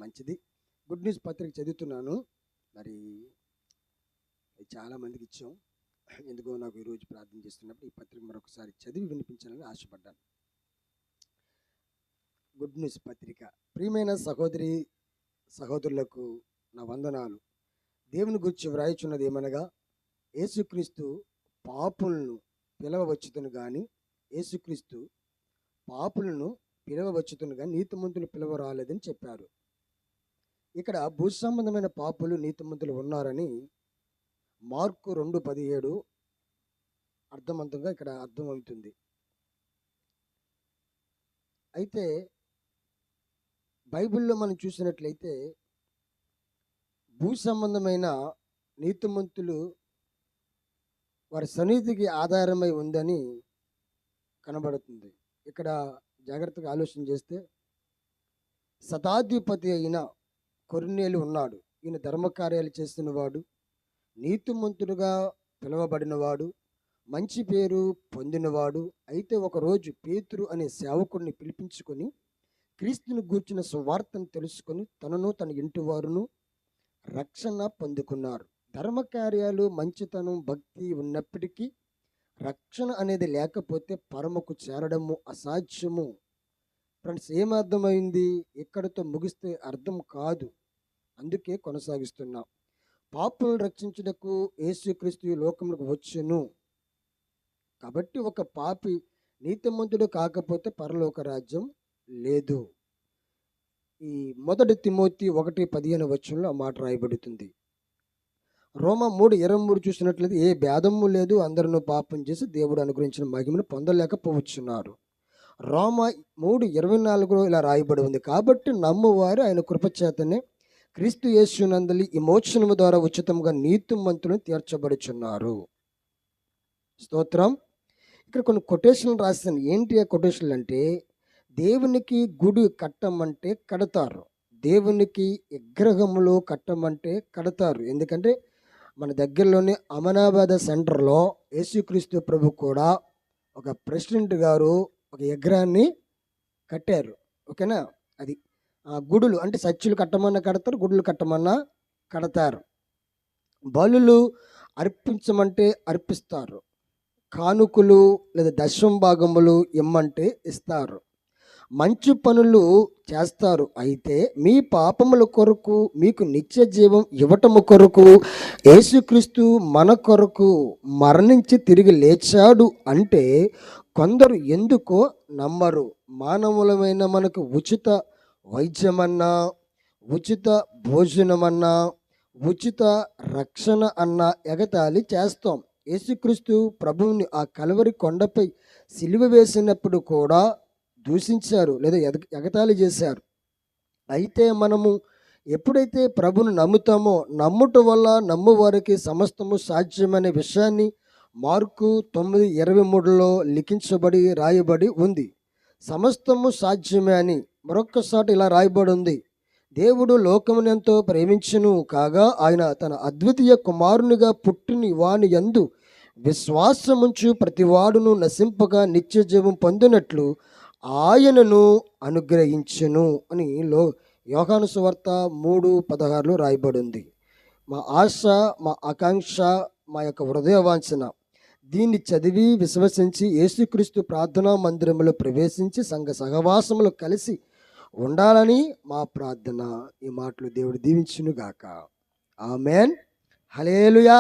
మంచిది. Good news పత్రిక చదువుతున్నాను. మరి చాలామందికి ఇచ్చాం. ఎందుకో నాకు ఈరోజు ప్రార్థన చేస్తున్నప్పుడు ఈ పత్రిక మరొకసారి చదివి వినిపించాలని ఆశపడ్డాను. గుడ్ న్యూస్ పత్రిక. ప్రియమైన సహోదరి సహోదరులకు నా వందనాలు. దేవుని గురించి వ్రాయిచున్నది ఏమనగా, యేసుక్రీస్తు పాపులను పిలవవచ్చుతును కానీ నీతిమంతులు పిలవ రాలేదని చెప్పారు. ఇక్కడ భూ సంబంధమైన పాపులు నీతిమంతులు ఉన్నారని మార్కు 2:17 అర్థవంతంగా ఇక్కడ అర్థమవుతుంది. అయితే బైబిల్లో మనం చూసినట్లయితే భూ సంబంధమైన నీతిమంతులు వారి సన్నిధికి ఆధారమై ఉందని కనబడుతుంది. ఇక్కడ జాగ్రత్తగా ఆలోచన చేస్తే శతాధిపతి అయిన కొర్నేలు ఉన్నాడు. ఈయన ధర్మకార్యాలు చేస్తున్నవాడు, నీతిమంతుడుగా పిలువబడినవాడు, మంచి పేరు పొందినవాడు. అయితే ఒకరోజు పేతురు అనే సేవకుడిని పిలిపించుకొని క్రీస్తుని గూర్చిన సువార్తను తెలుసుకొని తనను తన ఇంటి వారును రక్షణ పొందుకున్నారు. ధర్మకార్యాలు, మంచితనం, భక్తి ఉన్నప్పటికీ రక్షణ అనేది లేకపోతే పరమకు చేరడము అసాధ్యము. ఫ్రెండ్స్, ఏమర్థమైంది? ఇక్కడితో ముగిస్తే అర్థం కాదు. అందుకే కొనసాగిస్తున్నాం. పాపులను రక్షించుటకు యేసుక్రీస్తు ఈ లోకములకు వచ్చెను. కాబట్టి ఒక పాపి నీతిమంతుడు కాకపోతే పరలోక రాజ్యం లేదు. ఈ 1 తిమోతి 1:15 ఆ మాట రాయబడుతుంది. రోమా 3:23 చూసినట్లయితే ఏ భేదము లేదు, అందరూ పాపం చేసి దేవుడు అనుగ్రహించిన మహిమను పొందలేకపోవచ్చున్నారు. రోమా 3:24 ఇలా రాయబడి ఉంది. కాబట్టి నమ్మువారు ఆయన కృపచేతనే క్రీస్తు యేసునందలి ఈ మోక్షణము ద్వారా ఉచితంగా నీతిమంతులను తీర్చబడుచున్నారు. స్తోత్రం. ఇక్కడ కొన్ని కొటేషన్లు రాస్తాను. ఏంటి ఆ కొటేషన్లు అంటే, దేవునికి గుడి కట్టమంటే కడతారు, దేవునికి విగ్రహములు కట్టమంటే కడతారు. ఎందుకంటే మన దగ్గరలోని అమనాబాద్ సెంటర్లో యేసుక్రీస్తు ప్రభు కూడా ఒక ప్రెసిడెంట్ గారు ఒక విగ్రహాన్ని కట్టారు. ఓకేనా? అది గుడులు అంటే సచ్చులు కట్టమన్నా కడతారు, గుడులు కట్టమన్నా కడతారు. బలులు అర్పించమంటే అర్పిస్తారు, కానుకలు లేదా దశమ భాగములు ఇమ్మంటే ఇస్తారు, మంచి పనులు చేస్తారు. అయితే మీ పాపముల కొరకు మీకు నిత్య జీవం ఇవ్వటము కొరకు యేసుక్రీస్తు మన కొరకు మరణించి తిరిగి లేచాడు అంటే కొందరు ఎందుకో నమ్మరు. మానవులమైన మనకు ఉచిత వైద్యమన్నా, ఉచిత భోజనమన్నా, ఉచిత రక్షణ అన్న ఎగతాళి చేస్తాం. యేసుక్రీస్తు ప్రభువుని ఆ కల్వరి కొండపై సిలువ వేసినప్పుడు కూడా దూషించారు లేదా ఎగతాళి చేశారు. అయితే మనము ఎప్పుడైతే ప్రభును నమ్ముతామో నమ్ముట వల్ల నమ్మువారికి సమస్తము సాధ్యమనే విషయాన్ని మార్కు 9:23 లిఖించబడి రాయబడి ఉంది. సమస్తము సాధ్యమే అని మరొక్కసారి ఇలా రాయబడి ఉంది. దేవుడు లోకమును ఎంతో ప్రేమించును కాగా ఆయన తన అద్వితీయ కుమారునిగా పుట్టిన వాని యందు విశ్వాసముంచు ప్రతివాడును నశింపగా నిత్య జీవం పొందినట్లు ఆయనను అనుగ్రహించును అని యోహాను సువార్త 3:16 రాయబడి ఉంది. మా ఆశ, మా ఆకాంక్ష, మా యొక్క హృదయవాంఛన దీన్ని చదివి విశ్వసించి యేసుక్రీస్తు ప్రార్థనా మందిరంలో ప్రవేశించి సంఘ సహవాసములు కలిసి ఉండాలని మా ప్రార్థన. ఈ మాటలు దేవుడు దీవించును గాక. ఆమెన్. హల్లెలూయా.